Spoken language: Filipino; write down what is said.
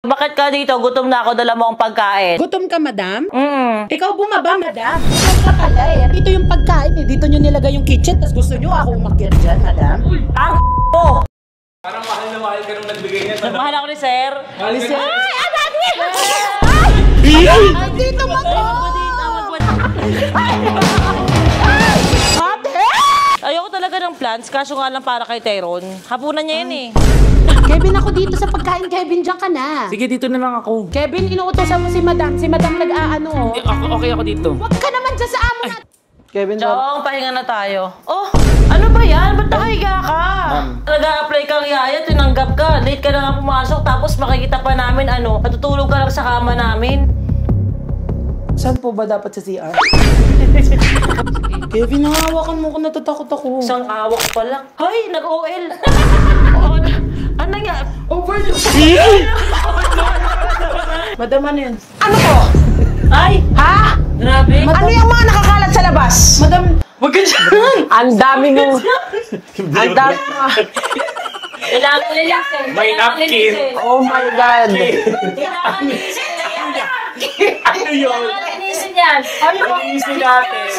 Bakit ka dito? Gutom na ako, dala mo ang pagkain. Gutom ka, madam? Ikaw bumaba, madam. Gutom ka pala eh. Dito yung pagkain eh. Dito nyo nilagay yung kitchen, tapos gusto nyo ako umakyat dyan, madam? Ang po! Parang mahal na mahal ka nung nagbigay niya. Mahal ako ni sir. Mahal ka na. Ay! Agad! Ay, dito ba to? Ate! Ayoko talaga ng plans, kaso nga lang para kay Tyrone. Hapunan niya yan eh. Kevin, ako dito sa pagkain. Kevin, dyan ka na. Sige, dito na lang ako. Kevin, inuutosan mo si madam. Si madam nag-aano. Okay ako dito. Huwag ka naman dyan sa amo natin. Kevin, Chong, pahinga na tayo. Oh, ano ba yan? Ba't nakahiga ka? Nag-a-apply kang yaya, tinanggap ka. Late ka na nga pumasok, tapos makikita pa namin natutulog ka lang sa kama namin. Saan po ba dapat sa CR? Kevin, nahawakan mo ko, natatakot ako. Isang awak pa lang. Hay, nag-OL. Ano nga? Overload. Madam, ano yun? Ano po? Ay! Ha? Grabe. Ano yung mga nakakalat sa labas? Madam, wag ka dyan! Ang dami mo. Ang dami mo. Kailangan lilisin. May napkin. Oh my God. Kailangan lilisin na yan. Ano yun? Kailangan lilisin yan. Ano ba? Isin natin.